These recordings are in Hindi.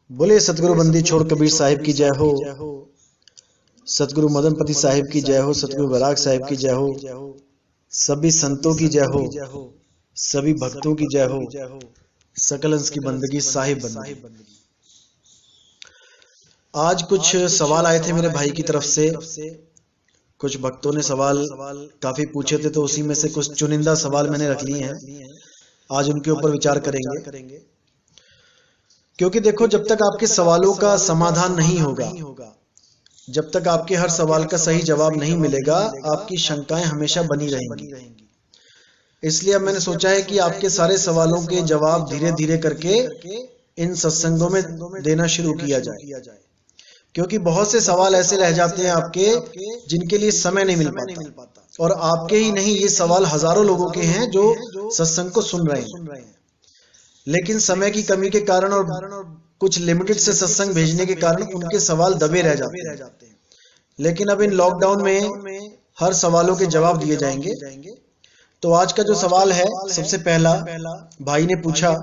बोले सतगुरु बंदी छोड़ कबीर साहिब की जय हो, सतगुरु मदनपति साहिब की जय हो, सतगुरु बराग साहिब की जय हो, सभी संतों की जय हो, सभी भक्तों की जय हो, सकल अंश की बंदगी साहिब बंदगी। आज कुछ सवाल आए थे मेरे भाई की तरफ से। कुछ भक्तों ने सवाल काफी पूछे थे, तो उसी में से कुछ चुनिंदा सवाल मैंने रख लिए हैं। आज उनके ऊपर विचार करेंगे, क्योंकि देखो, जब तक आपके सवालों का समाधान नहीं होगा, जब तक आपके हर सवाल का सही जवाब नहीं मिलेगा, आपकी शंकाएं हमेशा बनी रहेंगी। इसलिए अब मैंने सोचा है कि आपके सारे सवालों के जवाब धीरे धीरे करके इन सत्संगों में देना शुरू किया जाए, क्योंकि बहुत से सवाल ऐसे रह जाते हैं आपके, जिनके लिए समय नहीं मिल पाता। और आपके ही नहीं, ये सवाल हजारों लोगों के हैं जो सत्संग को सुन रहे हैं, लेकिन समय की कमी के कारण और कुछ लिमिटेड से सत्संग भेजने के कारण उनके सवाल दबे रह जाते हैं। लेकिन अब इन लॉकडाउन में हर सवालों के जवाब दिए जाएंगे। तो आज का जो सवाल है, सबसे पहला भाई ने पूछा,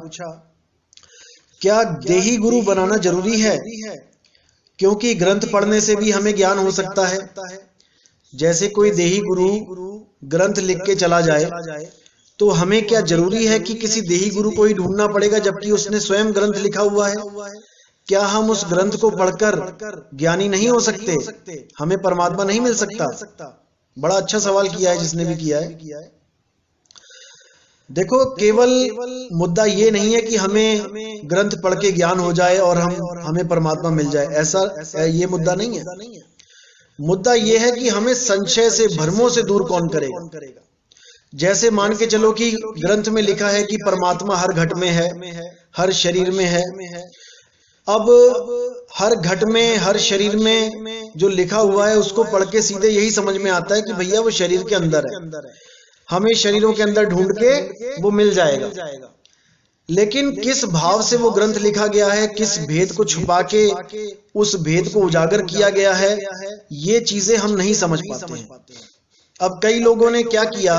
क्या देही गुरु बनाना जरूरी है? क्योंकि ग्रंथ पढ़ने से भी हमें ज्ञान हो सकता है। जैसे कोई देही गुरु ग्रंथ लिख के चला जाए, तो हमें क्या जरूरी है कि किसी देही गुरु को ही ढूंढना पड़ेगा, जबकि उसने स्वयं ग्रंथ लिखा हुआ है? क्या हम उस ग्रंथ को पढ़कर ज्ञानी नहीं हो सकते? हमें परमात्मा नहीं मिल सकता? बड़ा अच्छा सवाल किया है जिसने भी किया है। देखो, केवल मुद्दा ये नहीं है कि हमें ग्रंथ पढ़ के ज्ञान हो जाए और हमें परमात्मा मिल जाए, ऐसा ये मुद्दा नहीं है। मुद्दा ये है कि हमें संशय से, भ्रमों से दूर कौन करेगा। जैसे मान के चलो कि ग्रंथ में लिखा है कि परमात्मा हर घट में है, हर शरीर में है। अब हर घट में, हर शरीर में जो लिखा हुआ है, उसको पढ़ के सीधे यही समझ में आता है कि भैया वो शरीर के अंदर है, हमें शरीरों के अंदर ढूंढ के वो मिल जाएगा। लेकिन किस भाव से वो ग्रंथ लिखा गया है, किस भेद को छुपा के उस भेद को उजागर किया गया है, ये चीजें हम नहीं समझ पाते हैं। अब कई लोगों ने क्या किया,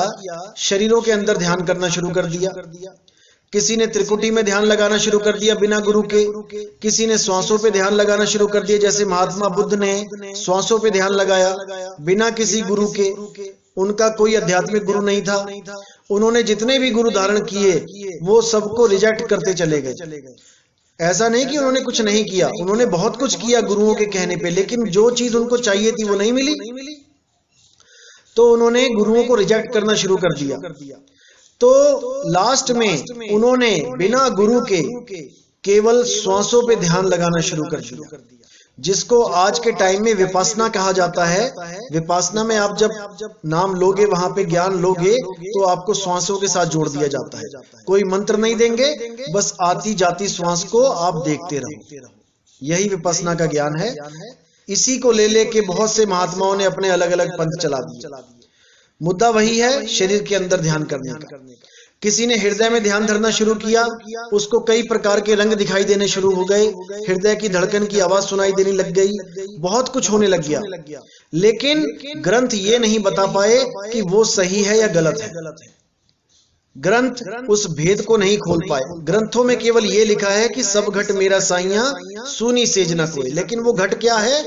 शरीरों के अंदर ध्यान करना शुरू कर दिया। किसी ने त्रिकुटी में ध्यान लगाना शुरू कर दिया बिना गुरु के, किसी ने श्वासों पे ध्यान लगाना शुरू कर दिया, जैसे महात्मा बुद्ध ने श्वासों पे ध्यान लगाया बिना किसी गुरु के। उनका कोई आध्यात्मिक गुरु नहीं था, उन्होंने जितने भी गुरु धारण किए वो सबको रिजेक्ट करते चले गए। ऐसा नहीं कि उन्होंने कुछ नहीं किया, उन्होंने बहुत कुछ किया गुरुओं के कहने पे, लेकिन जो चीज उनको चाहिए थी वो नहीं मिली, तो उन्होंने गुरुओं को रिजेक्ट करना शुरू कर दिया। तो लास्ट में उन्होंने बिना गुरु के केवल श्वासों पे ध्यान लगाना शुरू कर दिया, जिसको आज के टाइम में विपश्यना कहा जाता है। विपश्यना में आप जब नाम लोगे, वहां पे ज्ञान लोगे, तो आपको श्वासों के साथ जोड़ दिया जाता है। कोई मंत्र नहीं देंगे, बस आती जाती श्वास को आप देखते रहो, यही विपश्यना का ज्ञान है। इसी को ले लेके बहुत से महात्माओं ने अपने अलग अलग पंथ चला दिए। मुद्दा वही है, शरीर के अंदर ध्यान करने का। किसी ने हृदय में ध्यान धरना शुरू किया, उसको कई प्रकार के रंग दिखाई देने शुरू हो गए, हृदय की धड़कन की आवाज सुनाई देने लग गई, बहुत कुछ होने लग गया। लेकिन ग्रंथ ये नहीं बता पाए कि वो सही है या गलत है। ग्रंथ उस भेद को नहीं खोल पाए। ग्रंथों में केवल ये लिखा है कि सब घट मेरा साइया, सुनी सेज न कोई। लेकिन वो घट क्या है,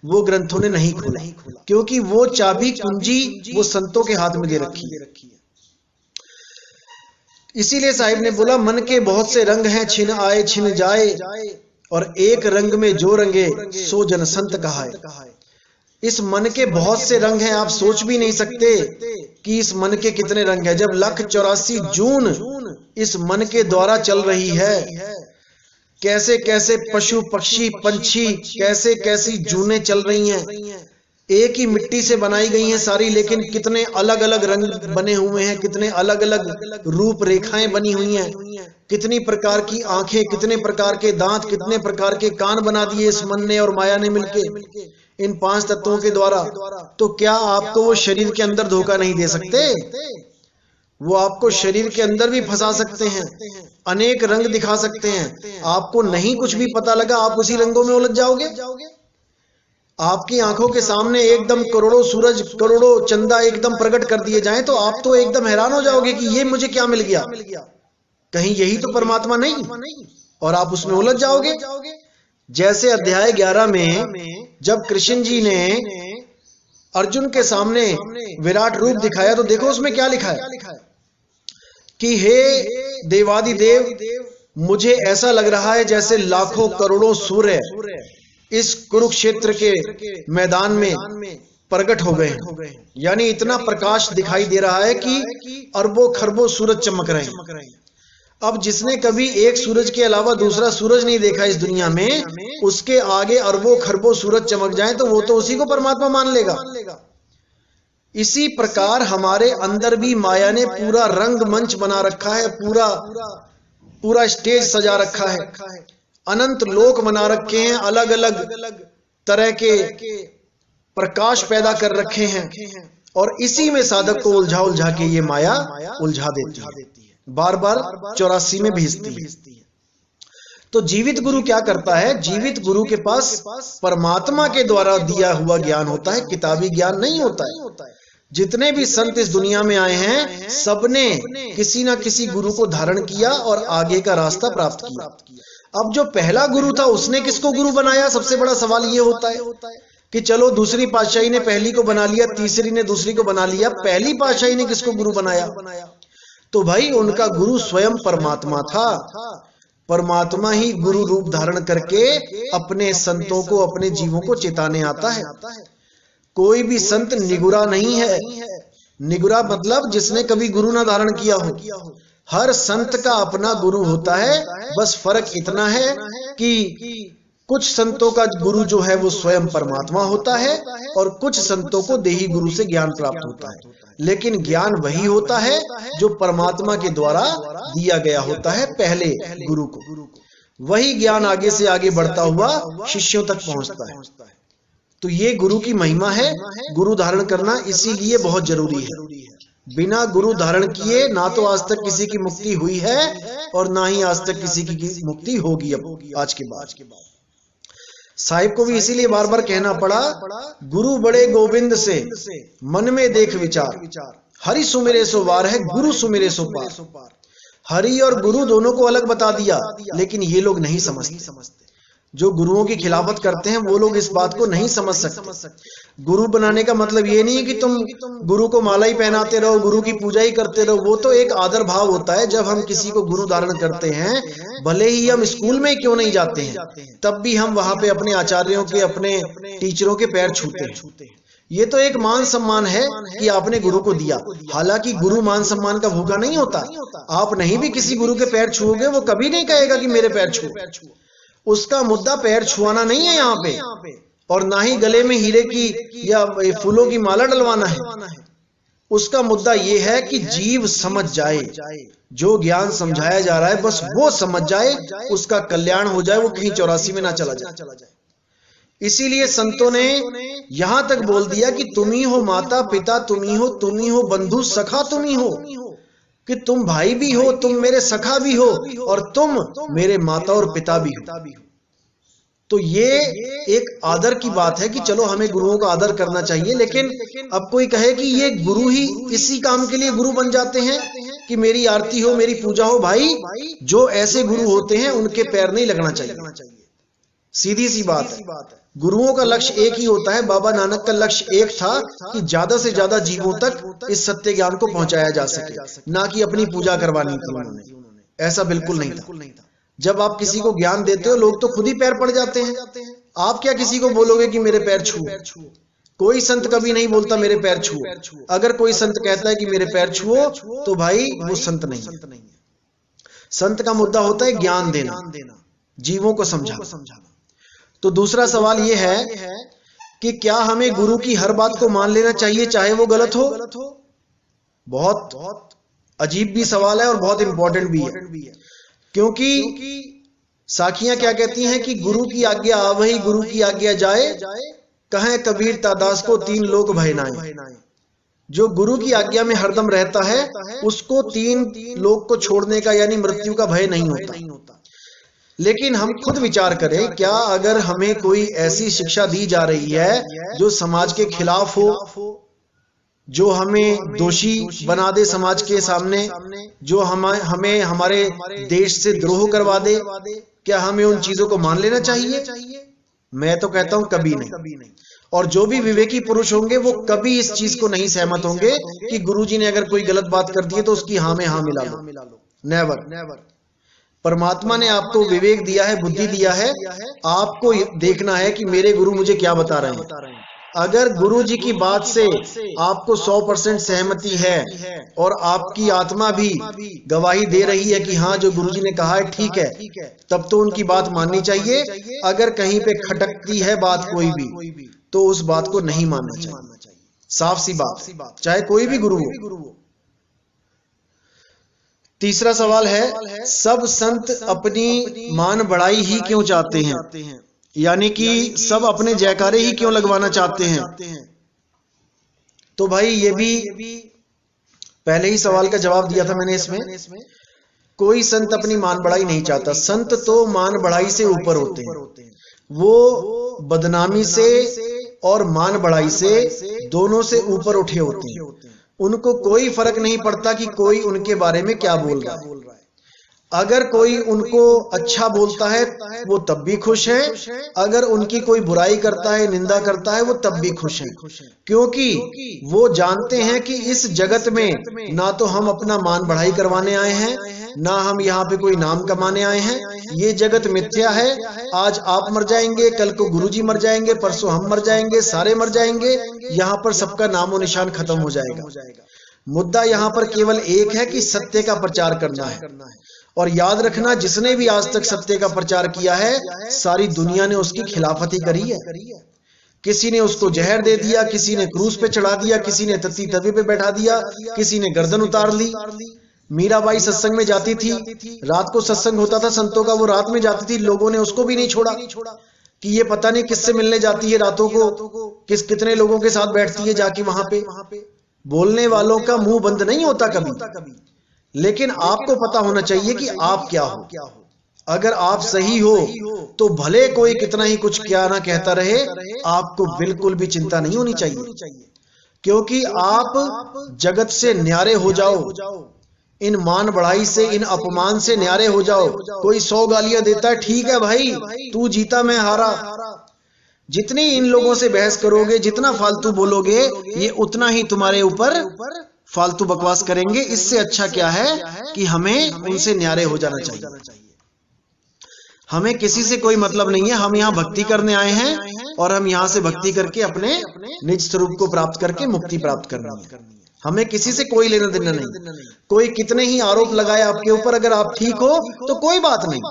वो ग्रंथों ने नहीं खोला, क्योंकि वो चाबी कुंजी वो संतों के हाथ में दे रखी है। इसीलिए साहिब ने बोला, मन के बहुत से रंग हैं, छिन आए छिन जाए, और एक रंग में जो रंगे सो जन संत कहाए। इस मन के बहुत से रंग हैं, आप सोच भी नहीं सकते कि इस मन के कितने रंग हैं। जब 184 जून इस मन के द्वारा चल रही है, कैसे कैसे पशु पक्षी पंछी, कैसे कैसी जूनें चल रही हैं। एक ही मिट्टी से बनाई गई हैं सारी, लेकिन कितने अलग अलग रंग बने हुए हैं, कितने अलग अलग रूप रेखाएं बनी हुई हैं, कितनी प्रकार की आंखें, कितने प्रकार के दांत, कितने प्रकार के कान बना दिए इस मन ने और माया ने मिलके, इन 5 तत्वों के द्वारा। तो क्या आपको वो शरीर के अंदर धोखा नहीं दे सकते? वो आपको शरीर के अंदर भी फंसा सकते हैं, अनेक रंग दिखा सकते हैं। आपको नहीं कुछ भी पता लगा, आप उसी रंगों में उलझ जाओगे। आपकी आंखों के सामने एकदम करोड़ों सूरज, करोड़ों चंदा एकदम प्रकट कर दिए जाएं, तो आप तो एकदम हैरान हो जाओगे कि ये मुझे क्या मिल गया, कहीं यही तो परमात्मा नहीं, और आप उसमें उलझ जाओगे। जैसे अध्याय 11 में जब कृष्ण जी ने अर्जुन के सामने विराट रूप दिखाया तो देखो उसमें क्या लिखा है कि हे देवादिदेव, मुझे ऐसा लग रहा है जैसे लाखों करोड़ों सूर्य इस कुरुक्षेत्र के मैदान में प्रकट हो गए हैं। यानी इतना प्रकाश दिखाई दे रहा है कि अरबों खरबों सूरज चमक रहे हैं। अब जिसने कभी एक सूरज के अलावा दूसरा सूरज नहीं देखा इस दुनिया में, उसके आगे अरबों खरबों सूरज चमक जाए तो वो तो उसी को परमात्मा मान लेगा। इसी प्रकार हमारे अंदर भी माया ने पूरा रंग मंच बना रखा है, पूरा स्टेज सजा रखा है, अनंत लोक बना रखे हैं, अलग अलग तरह के प्रकाश पैदा कर रखे हैं, और इसी में साधक को उलझा के ये माया उलझा देती है, बार बार 84 में भेजती है। तो जीवित गुरु क्या करता है? जीवित गुरु के पास परमात्मा के द्वारा दिया हुआ ज्ञान होता है, किताबी ज्ञान नहीं होता है। जितने भी संत इस दुनिया में आए हैं, सबने किसी ना किसी गुरु को धारण किया और आगे का रास्ता प्राप्त किया। अब जो पहला गुरु था उसने किसको गुरु बनाया? सबसे बड़ा सवाल ये होता है कि चलो दूसरी पातशाही ने पहली को बना लिया, तीसरी ने दूसरी को बना लिया, पहली पातशाही ने किसको गुरु बनाया? तो भाई उनका गुरु स्वयं परमात्मा था। परमात्मा ही गुरु रूप धारण करके अपने संतों को, अपने जीवों को चेताने आता है। कोई भी संत निगुरा नहीं है। निगुरा मतलब जिसने कभी गुरु ना धारण किया हो। हर संत का अपना गुरु होता है, बस फर्क इतना है कि कुछ संतों का गुरु जो है वो स्वयं परमात्मा होता है और कुछ संतों को देही गुरु से ज्ञान प्राप्त होता है। लेकिन ज्ञान वही होता है जो परमात्मा के द्वारा दिया गया होता है पहले गुरु को। वही ज्ञान आगे से आगे बढ़ता हुआ शिष्यों तक पहुंचता है। तो ये गुरु की महिमा है। गुरु धारण करना इसीलिए बहुत जरूरी है। बिना गुरु धारण किए ना तो आज तक किसी की मुक्ति हुई है और ना ही आज तक किसी की मुक्ति होगी अब आज के बाद। साहिब को भी इसीलिए बार बार कहना पड़ा, गुरु बड़े गोविंद से मन में देख विचार, हरि सुमिरे सो वार है, गुरु सुमिरे सो पार। हरि और गुरु दोनों को अलग बता दिया, लेकिन ये लोग नहीं समझते। जो गुरुओं की खिलाफत करते हैं वो लोग इस बात को नहीं समझ सकते। गुरु बनाने का मतलब ये नहीं है कि तुम गुरु को माला ही पहनाते रहो, गुरु की पूजा ही करते रहो। वो तो एक आदर भाव होता है। जब हम किसी को गुरु धारण करते हैं, भले ही हम स्कूल में क्यों नहीं जाते हैं, तब भी हम वहां पे अपने आचार्यों के, अपने टीचरों के पैर छूते हैं। ये तो एक मान सम्मान है कि आपने गुरु को दिया। हालांकि गुरु मान सम्मान का भूखा नहीं होता। आप नहीं भी किसी गुरु के पैर छुओगे, वो कभी नहीं कहेगा कि मेरे पैर छुओ। उसका मुद्दा पैर छुआना नहीं है यहाँ पे, और ना ही गले में हीरे की या फूलों की माला डलवाना है। उसका मुद्दा यह है कि जीव समझ जाए, जो ज्ञान समझाया जा रहा है बस वो समझ जाए, उसका कल्याण हो जाए, वो कहीं 84 में ना चला जाए। इसीलिए संतों ने यहां तक बोल दिया कि तुम ही हो माता पिता, तुम ही हो बंधु सखा, तुम ही हो, कि तुम भाई भी हो, तुम मेरे सखा भी हो, और तुम मेरे माता और पिता भी हो। तो ये एक आदर की बात है कि चलो हमें गुरुओं का आदर करना चाहिए। लेकिन अब कोई कहे कि ये गुरु ही इसी काम के लिए गुरु बन जाते हैं कि मेरी आरती हो, मेरी पूजा हो। भाई जो ऐसे गुरु होते हैं उनके पैर नहीं लगना चाहिए। सीधी सी बात है। गुरुओं का लक्ष्य एक ही होता है। बाबा नानक का लक्ष्य एक था कि ज्यादा से ज्यादा जीवों तक इस सत्य ज्ञान को पहुंचाया जा सके, ना कि अपनी पूजा करवानी थी उन्होंने। ऐसा बिल्कुल नहीं था। जब आप किसी को ज्ञान देते हो, लोग तो खुद ही पैर पड़ जाते हैं। आप क्या किसी को बोलोगे कि मेरे पैर छुओ? कोई संत कभी नहीं बोलता मेरे पैर छुओ। अगर कोई संत कहता है कि मेरे पैर छुओ, तो भाई वो संत नहीं है। संत का मुद्दा होता है ज्ञान देना, जीवों को समझाना। तो दूसरा सवाल यह है कि क्या हमें गुरु की हर बात को मान लेना चाहिए चाहे वो गलत हो? बहुत अजीब भी सवाल है और बहुत इंपॉर्टेंट भी है। क्योंकि साखियां क्या कहती हैं कि गुरु की आज्ञा आवही, गुरु की आज्ञा जाए, कहें कबीर तादास को तीन लोक भय नाए। जो गुरु की आज्ञा में हरदम रहता है उसको तीन लोक को छोड़ने का यानी मृत्यु का भय नहीं होता। लेकिन हम खुद विचार करें, क्या अगर हमें कोई ऐसी शिक्षा दी जा रही है जो समाज के खिलाफ हो, जो हमें दोषी बना दे समाज के सामने, जो हमें हमारे देश से द्रोह करवा दे, क्या हमें उन चीजों को मान लेना चाहिए? मैं तो कहता हूं कभी नहीं। और जो भी विवेकी पुरुष होंगे वो कभी इस चीज को नहीं सहमत होंगे कि गुरुजी ने अगर कोई गलत बात कर दी है तो उसकी हाँ में हाँ मिला लो। नेवर। परमात्मा ने आपको विवेक दिया है, बुद्धि दिया है, आपको देखना है कि मेरे गुरु मुझे क्या बता रहे हैं। अगर गुरु जी की बात से आपको 100% सहमति है और आपकी आत्मा भी गवाही दे रही है कि हाँ जो गुरु जी ने कहा है ठीक है, तब तो उनकी बात माननी चाहिए। अगर कहीं पे खटकती है बात कोई भी तो उस बात को नहीं मानना चाहिए। साफ सी बात, चाहे कोई भी गुरु हो। तीसरा सवाल है, सब संत अपनी मान बढ़ाई ही क्यों चाहते हैं? यानी कि सब अपने जयकारे ही क्यों लगवाना चाहते हैं? तो भाई ये भी पहले ही सवाल का जवाब दिया था मैंने इसमें। कोई संत अपनी मान बढ़ाई नहीं चाहता। संत तो मान बढ़ाई से ऊपर होते हैं। वो बदनामी से और मान बढ़ाई से दोनों से ऊपर उठे होते हैं। उनको कोई फर्क नहीं पड़ता कि कोई उनके बारे में क्या बोल रहा है। अगर कोई उनको अच्छा बोलता है वो तब भी खुश है, अगर उनकी कोई बुराई करता है, निंदा करता है, वो तब भी खुश है, क्योंकि वो जानते हैं कि इस जगत में ना तो हम अपना मान बढ़ाई करवाने आए हैं, ना हम यहाँ पे कोई नाम कमाने आए हैं। ये जगत मिथ्या है। आज आप मर जाएंगे, कल को गुरुजी मर जाएंगे, परसों हम मर जाएंगे, सारे मर जाएंगे। यहाँ पर सबका नामो निशान खत्म हो जाएगा। मुद्दा यहाँ पर केवल एक है कि सत्य का प्रचार करना है। और याद रखना, जिसने भी आज तक सत्य का प्रचार किया है, सारी दुनिया ने उसकी खिलाफत ही करी है। किसी ने उसको जहर दे दिया, किसी ने क्रूस पे चढ़ा दिया, किसी ने तत्ती तवे पे बैठा दिया, किसी ने गर्दन उतार ली। मीराबाई सत्संग में जाती थी, रात को सत्संग होता था संतों का, वो रात में जाती थी, लोगों ने उसको भी नहीं छोड़ा कि ये पता नहीं किससे मिलने जाती है रातों को, कितने लोगों के साथ बैठती है जाके वहां पे। बोलने वालों का मुंह बंद नहीं होता कभी, लेकिन आपको पता होना चाहिए कि आप क्या हो। अगर आप सही हो तो भले कोई कितना ही कुछ क्या ना कहता रहे, आपको बिल्कुल भी चिंता नहीं होनी चाहिए, क्योंकि आप जगत से न्यारे हो जाओ। इन मान बढ़ाई से, इन अपमान से न्यारे हो जाओ। कोई 100 गालियां देता है, ठीक है भाई, तू जीता मैं हारा। जितनी इन लोगों से बहस करोगे, जितना फालतू बोलोगे, ये उतना ही तुम्हारे ऊपर फालतू बकवास करेंगे। इससे अच्छा क्या है कि हमें उनसे न्यारे हो जाना चाहिए। हमें किसी से कोई मतलब नहीं है। हम यहाँ भक्ति करने आए हैं और हम यहाँ से भक्ति करके अपने निज स्वरूप को प्राप्त करके मुक्ति प्राप्त करनी है। हमें किसी से कोई लेना देना नहीं। कोई कितने ही आरोप लगाए आपके ऊपर, अगर आप ठीक हो तो कोई बात नहीं,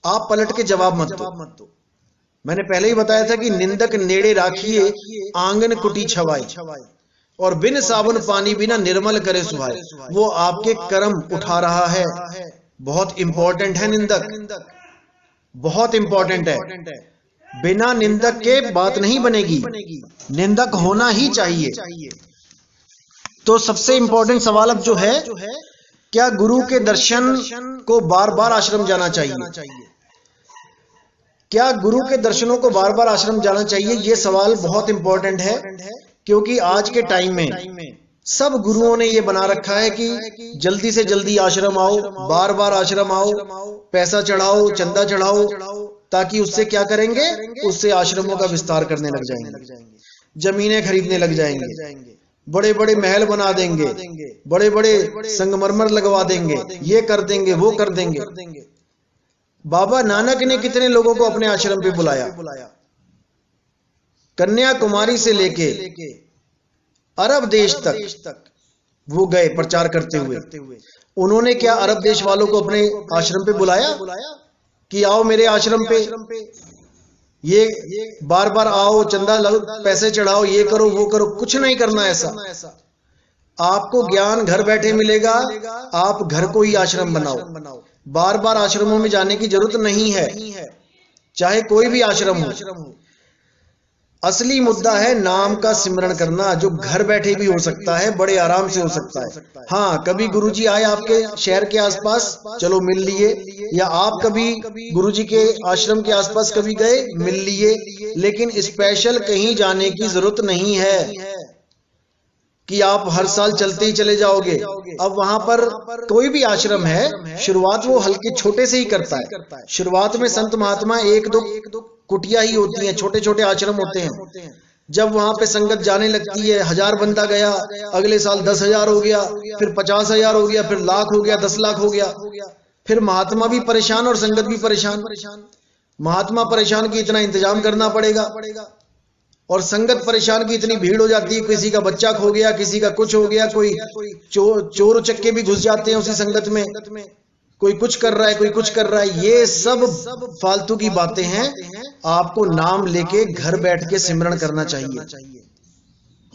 आप पलट के जवाब मत दो। मैंने पहले ही बताया था कि निंदक नेड़े राखिए, आंगन कुटी छवाई, और बिन साबुन पानी बिना निर्मल करे सुहाए। वो आपके कर्म उठा रहा है। बहुत इंपॉर्टेंट है निंदक, बहुत इंपॉर्टेंट है। बिना निंदक के बात नहीं बनेगी, निंदक होना ही चाहिए। तो सबसे इंपॉर्टेंट सवाल अब जो है, क्या गुरु के दर्शन को बार बार आश्रम जाना चाहिए? क्या गुरु के दर्शनों को बार बार आश्रम जाना चाहिए? ये सवाल बहुत इंपॉर्टेंट है, क्योंकि आज के टाइम में सब गुरुओं ने ये बना रखा है कि जल्दी से जल्दी आश्रम आओ, बार बार आश्रम आओ, पैसा चढ़ाओ, चंदा चढ़ाओ, ताकि उससे क्या करेंगे, उससे आश्रमों का विस्तार करने लग जाएंगे, जमीनें खरीदने लग जाएंगे, बड़े बड़े महल बना देंगे, बड़े बड़े संगमरमर लगवा देंगे, ये कर देंगे, वो कर देंगे। बाबा नानक ने कितने लोगों को अपने आश्रम पे बुलाया। कन्याकुमारी से लेके अरब देश तक वो गए प्रचार करते हुए। उन्होंने क्या अरब देश वालों को अपने आश्रम पे बुलाया कि आओ मेरे आश्रम पे, ये बार बार आओ, चंदा लो, पैसे चढ़ाओ, ये करो वो करो? कुछ नहीं करना ऐसा। आपको ज्ञान घर बैठे मिलेगा। आप घर को ही आश्रम बनाओ। बार बार आश्रमों में जाने की जरूरत नहीं है, चाहे कोई भी आश्रम हो। असली मुद्दा है नाम का सिमरण करना, जो घर बैठे भी हो सकता है, बड़े आराम से हो सकता है। हाँ, कभी गुरुजी आए आपके शहर के आसपास, चलो मिल लिए, या आप कभी गुरुजी के आश्रम के आसपास कभी गए, मिल लिए, लेकिन स्पेशल कहीं जाने की जरूरत नहीं है कि आप हर साल चलते ही चले जाओगे। अब वहां पर कोई भी आश्रम है, शुरुआत वो हल्के छोटे से ही करता है। शुरुआत में संत महात्मा एक दो कुटिया ही होती हैं, छोटे छोटे आश्रम होते हैं। जब वहां पे संगत जाने लगती है, 1000 बंदा गया, अगले साल 10,000 हो गया, फिर 50,000 हो गया, फिर लाख हो गया, 10 लाख हो गया। फिर महात्मा भी परेशान और संगत भी परेशान। महात्मा परेशान कि इतना इंतजाम करना पड़ेगा, और संगत परेशान की इतनी भीड़ हो जाती है, किसी का बच्चा खो गया, किसी का कुछ हो गया, कोई चोर उचक्के भी घुस जाते हैं उसी संगत में, कोई कुछ कर रहा है, कोई कुछ कर रहा है। ये सब फालतू की बातें हैं। आपको नाम लेके घर बैठ के सिमरन करना चाहिए।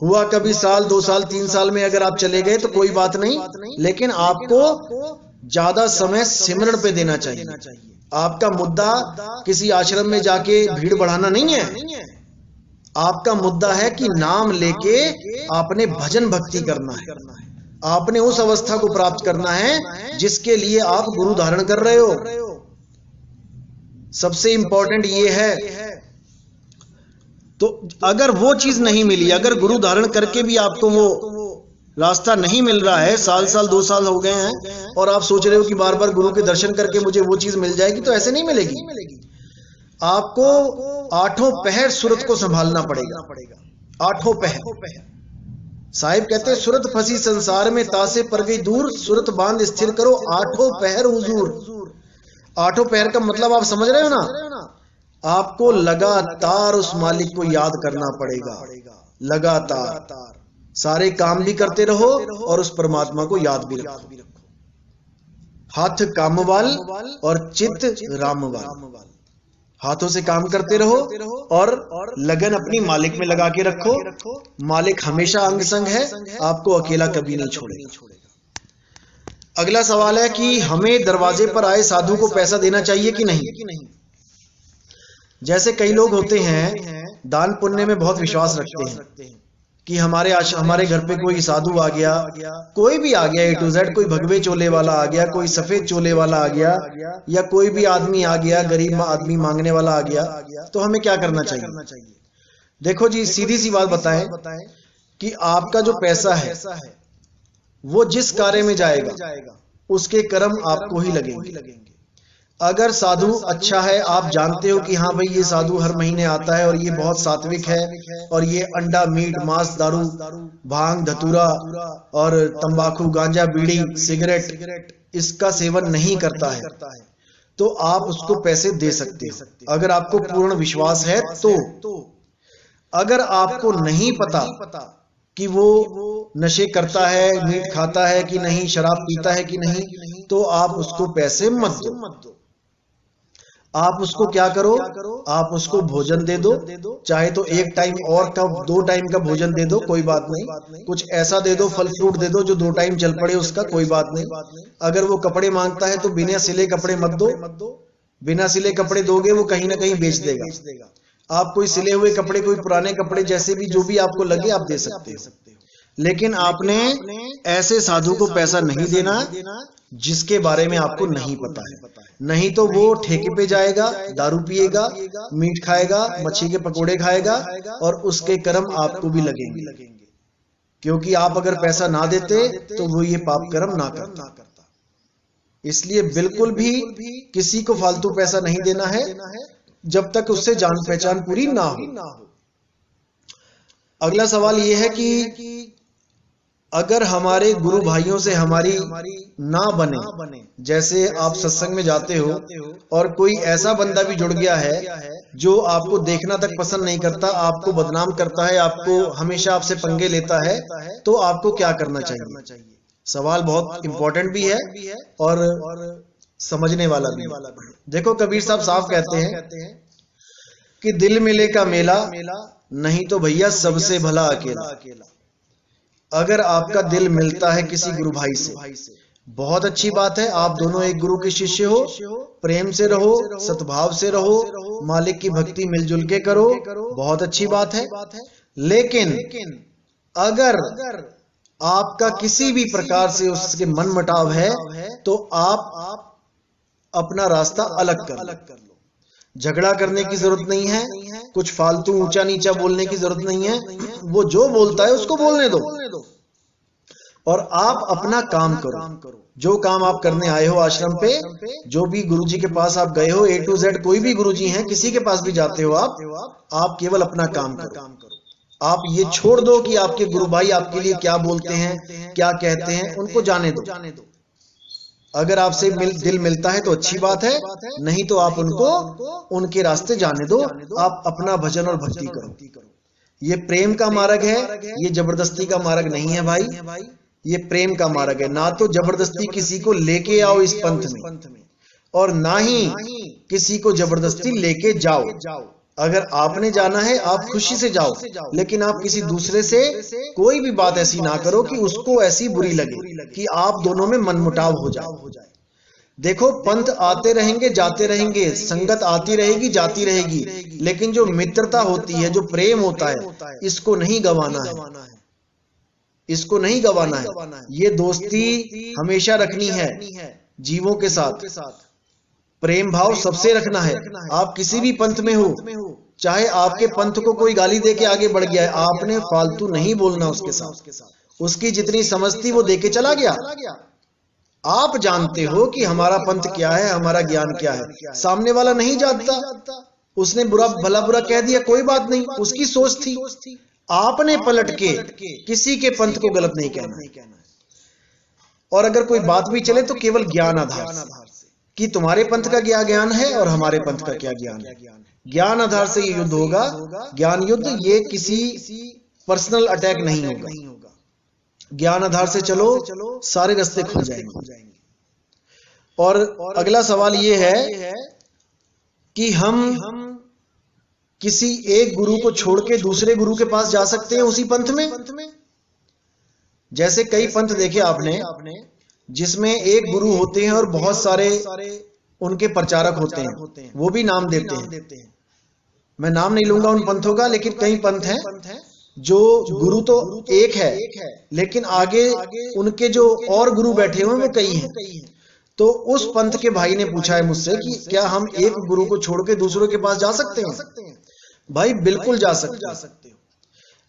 हुआ कभी साल 2 साल 3 साल में अगर आप चले गए तो कोई बात नहीं, लेकिन आपको ज्यादा समय सिमरन पे देना चाहिए। आपका मुद्दा किसी आश्रम में जाके भीड़ बढ़ाना नहीं है। आपका मुद्दा है कि नाम लेके आपने भजन भक्ति करना है, आपने उस अवस्था को प्राप्त करना है जिसके लिए आप गुरु धारण कर रहे हो। सबसे इंपॉर्टेंट ये है। तो अगर वो चीज नहीं मिली, अगर गुरु धारण करके भी आपको वो रास्ता नहीं मिल रहा है, साल 2 साल हो गए हैं, और आप सोच रहे हो कि बार बार गुरु के दर्शन करके मुझे वो चीज मिल जाएगी, तो ऐसे नहीं मिलेगी। आपको 8 पहर सूरत को संभालना पड़ेगा। 8 पहर। साहिब कहते हैं, सूरत फंसी संसार में, तासे पर गई दूर, सूरत बांध स्थिर करो 8 पहर हुजूर। 8 पहर का मतलब आप समझ रहे हो ना? आपको लगातार उस मालिक को याद करना पड़ेगा। लगातार सारे काम भी करते रहो और उस परमात्मा को याद भी रखो। हाथ कामवाल और चित्त रामवाल। हाथों से काम करते रहो और लगन अपनी मालिक में लगा के रखो। मालिक हमेशा अंग संग है, आपको अकेला कभी नहीं छोड़ेगा। अगला सवाल है कि हमें दरवाजे पर आए साधु को पैसा देना चाहिए कि नहीं। जैसे कई लोग होते हैं दान पुण्य में बहुत विश्वास रखते हैं कि हमारे घर पे कोई साधु आ गया, कोई भी आ गया, A to Z, कोई भगवे चोले वाला आ गया, कोई सफेद चोले वाला आ गया, या कोई भी आदमी आ गया, गरीब आदमी मांगने वाला आ गया, तो हमें क्या करना चाहिए? देखो जी, सीधी सी बात बताएं कि आपका जो पैसा है वो जिस कार्य में जाएगा उसके कर्म आपको ही लगेंगे। अगर साधु अच्छा है, आप जानते हो कि हाँ भाई ये साधु हर महीने आता है और ये बहुत सात्विक है और ये अंडा मीट मांस दारू भांग धतूरा और तंबाकू गांजा बीड़ी सिगरेट इसका सेवन नहीं करता है, तो आप उसको पैसे दे सकते हो अगर आपको पूर्ण विश्वास है। तो अगर आपको नहीं पता कि वो नशे करता है, मीट खाता है कि नहीं, शराब पीता है कि नहीं, तो आप उसको पैसे मत दो। आप उसको क्या करो, आप उसको भोजन दे दो, चाहे तो 1 टाइम और का 2 टाइम का भोजन दे दो, कोई बात नहीं। कुछ ऐसा दे दो, फल फ्रूट दे दो जो 2 टाइम चल पड़े उसका, कोई बात नहीं। अगर वो कपड़े मांगता है तो बिना सिले कपड़े मत दो। बिना सिले कपड़े दोगे वो कहीं ना कहीं बेच देगा। आप कोई सिले हुए कपड़े, कोई पुराने कपड़े, जैसे भी जो भी आपको लगे आप दे सकते हो। लेकिन आपने ऐसे साधु को पैसा नहीं देना जिसके बारे में आपको नहीं पता है। नहीं तो वो ठेके पे जाएगा, दारू पिएगा, मीट खाएगा, मच्छी के पकोड़े खाएगा और उसके कर्म आपको भी लगेंगे। क्योंकि आप अगर पैसा ना देते तो वो ये पाप कर्म ना करता। इसलिए बिल्कुल भी किसी को फालतू पैसा नहीं देना है जब तक उससे जान पहचान पूरी ना हो। अगला सवाल यह है कि अगर हमारे गुरु भाइयों से हमारी ना बने, जैसे आप सत्संग में जाते हो और कोई ऐसा बंदा भी जुड़ गया है जो आपको देखना तक पसंद नहीं करता, आपको बदनाम करता है, आपको हमेशा आपसे पंगे लेता है, तो आपको क्या करना चाहिए? सवाल बहुत इंपॉर्टेंट भी है और समझने वाला भी। देखो, कबीर साहब साफ कहते हैं कि दिल मिले का मेला, नहीं तो भैया सबसे भला अकेला। अगर आपका दिल मिलता है किसी गुरु भाई से, बहुत अच्छी बात है, आप दोनों एक गुरु के शिष्य हो, प्रेम से रहो, सद्भाव से रहो, मालिक की भक्ति मिलजुल के करो, बहुत अच्छी बात है। लेकिन अगर आपका किसी भी प्रकार से उसके मनमुटाव है तो आप अपना रास्ता अलग कर लो। झगड़ा करने की जरूरत नहीं है, कुछ फालतू ऊंचा नीचा बोलने की जरूरत नहीं है। वो जो बोलता है उसको बोलने दो। और आप अपना काम करो। जो काम आप करने आए हो आश्रम पे, जो भी गुरुजी के पास आप गए हो, A to Z कोई भी गुरुजी हैं, किसी के पास भी जाते हो आप केवल अपना काम करो। आप ये छोड़ दो कि आपके गुरु भाई आपके लिए क्या बोलते हैं, क्या कहते हैं, उनको जाने दो। अगर आपसे दिल मिलता है तो अच्छी बात है, नहीं तो आप उनको उनके रास्ते जाने दो। आप अपना भजन और भक्ति करो। ये प्रेम का मार्ग है, ये जबरदस्ती का मार्ग नहीं है भाई, ये प्रेम का मार्ग है। ना तो जबरदस्ती किसी को लेके आओ इस पंथ में, और ना ही किसी को जबरदस्ती लेके जाओ। अगर आपने जाना है आप खुशी से जाओ, लेकिन आप किसी दूसरे से कोई भी बात ऐसी ना करो कि उसको ऐसी बुरी लगे कि आप दोनों में मनमुटाव हो जाए। देखो, पंथ आते रहेंगे जाते रहेंगे, संगत आती रहेगी जाती रहेगी, लेकिन जो मित्रता होती है, जो प्रेम होता है, इसको नहीं गंवाना है, इसको नहीं गंवाना है। ये दोस्ती हमेशा रखनी है जीवों के साथ। प्रेम भाव सबसे रखना है। आप किसी भी पंथ में हो, चाहे आपके पंथ को कोई गाली दे के आगे बढ़ गया है, आपने फालतू नहीं बोलना उसके साथ। उसकी जितनी समझ थी वो दे के चला गया। आप जानते हो कि हमारा पंथ क्या है, हमारा ज्ञान क्या है। सामने वाला नहीं जानता, उसने भला बुरा कह दिया, कोई बात नहीं, उसकी सोच थी। आपने पलट के किसी के पंथ को गलत नहीं कहना। और अगर कोई बात भी चले तो केवल ज्ञान आधार से, कि तुम्हारे पंथ का क्या ज्ञान है और हमारे पंथ का क्या ज्ञान है। ज्ञान आधार से ये युद्ध होगा, ज्ञान युद्ध। ये किसी पर्सनल अटैक नहीं होगा। ज्ञान आधार से चलो, सारे रास्ते खुल जाएंगे। और अगला सवाल ये है कि हम किसी एक गुरु को छोड़ के दूसरे गुरु के पास जा सकते हैं उसी पंथ में? जैसे कई पंथ देखे आपने जिसमें एक गुरु होते हैं और बहुत सारे उनके प्रचारक होते हैं, वो भी नाम देते हैं। मैं नाम नहीं लूंगा उन पंथों का, लेकिन कई पंथ हैं जो गुरु तो एक है, लेकिन आगे उनके जो और गुरु बैठे हुए वो कई हैं। तो उस पंथ के भाई ने पूछा है मुझसे कि क्या हम एक गुरु को छोड़ के दूसरों के पास जा सकते हैं? भाई बिल्कुल जा सकते हो।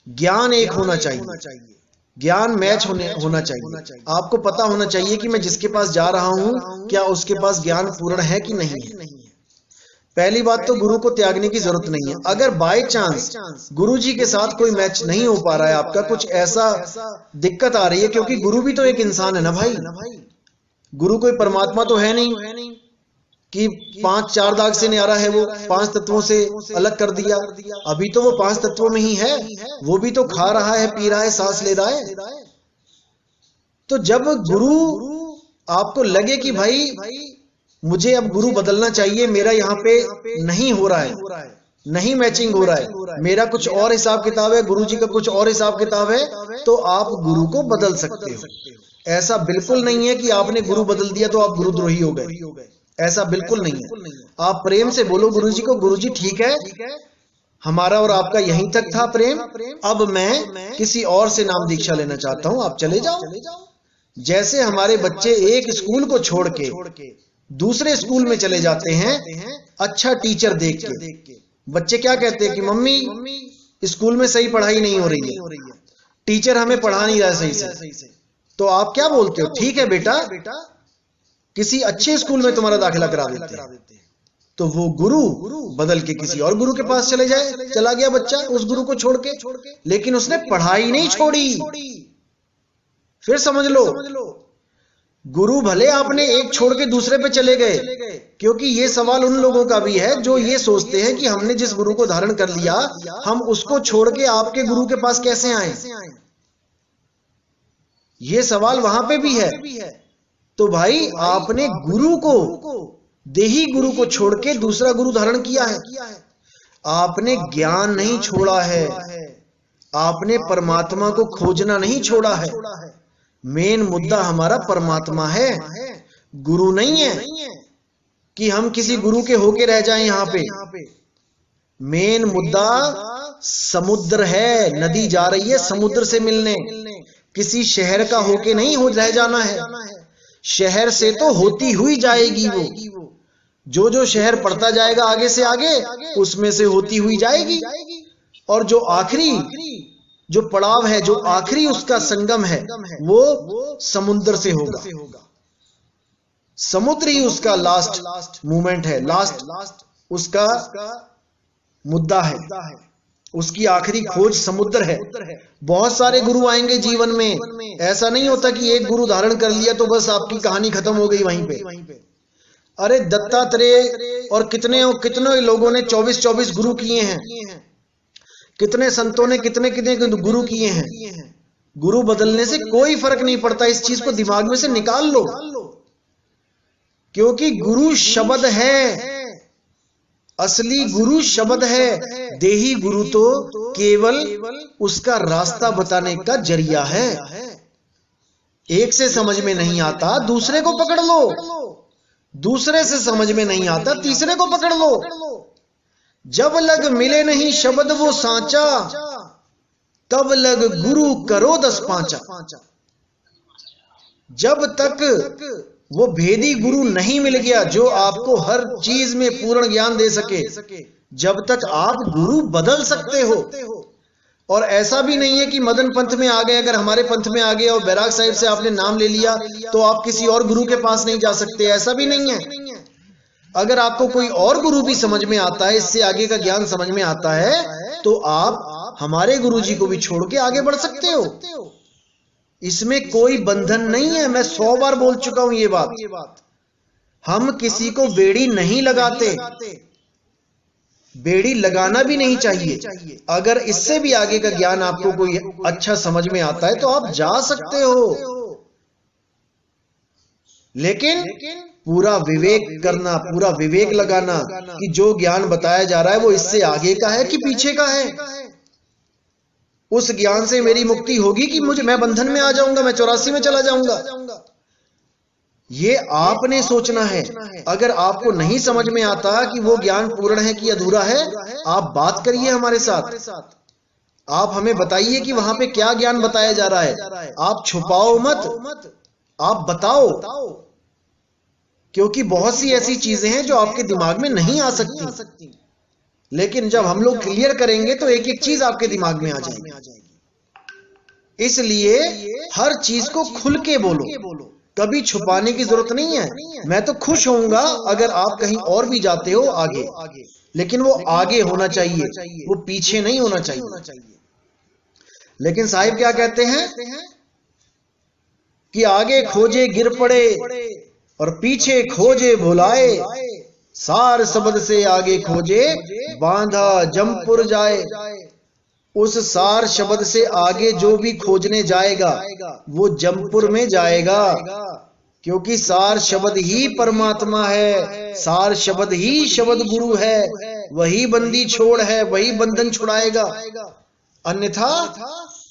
ज्ञान एक होना चाहिए, ज्ञान मैच होना चाहिए। आपको पता होना चाहिए कि मैं जिसके पास जा रहा हूं क्या उसके पास ज्ञान पूर्ण है कि नहीं है। पहली बात तो गुरु को त्यागने की जरूरत नहीं है। अगर बाय चांस गुरु जी के साथ कोई मैच नहीं हो पा रहा है, आपका कुछ ऐसा दिक्कत आ रही है, क्योंकि गुरु भी तो एक इंसान है ना भाई। गुरु कोई परमात्मा तो है नहीं कि 5 दाग से न्यारा है, वो 5 तत्वों से अलग कर दिया। अभी तो वो 5 तत्वों में ही है, वो भी तो खा रहा है, पी रहा है, सांस ले रहा है। तो जब गुरु आपको लगे कि भाई मुझे अब गुरु बदलना चाहिए, मेरा यहाँ पे नहीं हो रहा है, नहीं मैचिंग हो रहा है, मेरा कुछ और हिसाब किताब है, गुरु जी का कुछ और हिसाब किताब है, तो आप गुरु को बदल सकते हो। ऐसा बिल्कुल नहीं है कि आपने गुरु बदल दिया तो आप गुरुद्रोही हो गए, ऐसा बिल्कुल नहीं है। आप प्रेम से बोलो गुरु जी को, गुरु जी ठीक है, हमारा और आपका यहीं तक था प्रेम, अब मैं किसी और से नाम दीक्षा लेना चाहता हूं, आप चले जाओ। जैसे हमारे बच्चे एक स्कूल को छोड़ के दूसरे स्कूल में चले जाते हैं अच्छा टीचर देख के, बच्चे क्या कहते हैं कि मम्मी स्कूल में सही पढ़ाई नहीं हो रही है, टीचर हमें पढ़ा नहीं रहा सही से। तो आप क्या बोलते हो, ठीक है बेटा किसी अच्छे स्कूल में तुम्हारा दाखिला करा देते हैं। तो वो गुरु बदल के किसी और गुरु के पास चला गया बच्चा उस गुरु को छोड़ के, लेकिन उसने पढ़ाई नहीं छोड़ी। फिर समझ लो, गुरु भले आपने एक छोड़ के दूसरे पे चले गए, क्योंकि ये सवाल उन लोगों का भी है जो ये सोचते हैं कि हमने जिस गुरु को धारण कर लिया हम उसको छोड़ के आपके गुरु के पास कैसे आए। ये सवाल वहां पे भी है। तो भाई आपने गुरु को, देही गुरु को छोड़ के दूसरा गुरु धारण किया है। आपने ज्ञान नहीं छोड़ा है, आपने परमात्मा को खोजना नहीं छोड़ा है। मेन मुद्दा हमारा परमात्मा है, गुरु नहीं है कि हम किसी गुरु के होके रह जाएं। यहां पे मेन मुद्दा समुद्र है, नदी जा रही है समुद्र से मिलने, किसी शहर का होके नहीं रह जाना है। शहर से तो होती हुई जाएगी वो, जो शहर पड़ता जाएगा आगे से आगे उसमें से होती हुई जाएगी, और जो आखिरी जो पड़ाव है, जो आखिरी उसका संगम है, वो समुद्र से होगा। समुद्र ही उसका लास्ट मूवमेंट है, लास्ट उसका मुद्दा है, उसकी आखिरी खोज समुद्र है। बहुत सारे गुरु आएंगे जीवन में, ऐसा नहीं होता कि एक गुरु धारण कर लिया तो बस आपकी कहानी खत्म हो गई वहीं पे। अरे दत्तात्रेय और कितने लोगों ने 24 गुरु किए हैं, कितने संतों ने कितने गुरु किए हैं। गुरु बदलने से कोई फर्क नहीं पड़ता, इस चीज को दिमाग में से निकाल लो, क्योंकि गुरु शब्द है, असली गुरु शब्द है। देही गुरु तो केवल उसका रास्ता बताने का जरिया है। एक से समझ में नहीं आता दूसरे को पकड़ लो, दूसरे से समझ में नहीं आता तीसरे को पकड़ लो। जब लग मिले नहीं शब्द वो सांचा, तब लग गुरु करो 10 पांचा। जब तक वो भेदी गुरु नहीं मिल गया जो आपको हर चीज में पूर्ण ज्ञान दे सके, जब तक आप गुरु बदल सकते हो। और ऐसा भी नहीं है कि मदन पंथ में आ गए, अगर हमारे पंथ में आ गए और बैराग साहिब से आपने नाम ले लिया तो आप किसी और गुरु के पास नहीं जा सकते, ऐसा भी नहीं है। अगर आपको कोई और गुरु भी समझ में आता है, इससे आगे का ज्ञान समझ में आता है, तो आप हमारे गुरु जी को भी छोड़ के आगे बढ़ सकते हो। इसमें कोई बंधन नहीं है। मैं 100 बार बोल चुका हूं ये बात। हम किसी को बेड़ी नहीं लगाते, बेड़ी लगाना भी नहीं चाहिए। अगर इससे भी आगे का ज्ञान आपको कोई अच्छा समझ में आता है तो आप जा सकते हो, लेकिन पूरा विवेक करना, पूरा विवेक लगाना कि जो ज्ञान बताया जा रहा है वो इससे आगे का है कि पीछे का है। उस ज्ञान से मेरी मुक्ति होगी कि मैं बंधन में आ जाऊंगा, मैं 84 में चला जाऊंगा, ये आपने सोचना है। अगर आपको नहीं समझ में आता कि वो ज्ञान पूर्ण है कि अधूरा है, आप बात करिए हमारे साथ, आप हमें बताइए कि वहां पे क्या ज्ञान बताया जा रहा है। आप छुपाओ मत, आप बताओ, क्योंकि बहुत सी ऐसी चीजें हैं जो आपके दिमाग में नहीं आ सकती, लेकिन जब हम लोग क्लियर करेंगे तो एक एक चीज आपके दिमाग में आ जाएगी। इसलिए हर चीज को खुल के बोलो, कभी छुपाने की जरूरत नहीं है। मैं तो खुश होऊंगा अगर आप कहीं और भी जाते हो आगे, लेकिन वो आगे होना चाहिए, वो पीछे नहीं होना चाहिए। लेकिन साहिब क्या कहते हैं कि आगे खोजे गिर पड़े और पीछे खोजे भुलाए, सार शब्द से आगे खोजे बांधा जमपुर जाए। उस सार शब्द से आगे जो भी खोजने जाएगा वो जमपुर में जाएगा, क्योंकि सार शब्द ही परमात्मा है, सार शब्द ही शब्द गुरु है, वही बंदी छोड़ है, वही बंधन छुड़ाएगा, अन्यथा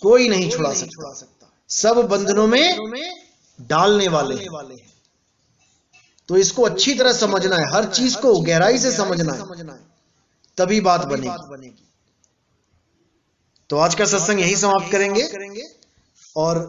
कोई नहीं छुड़ा सकता। सब बंधनों में डालने वाले हैं। तो इसको अच्छी तरह समझना है, हर चीज को गहराई से समझना है, तभी बात बनेगी। तो आज का सत्संग यही समाप्त करेंगे और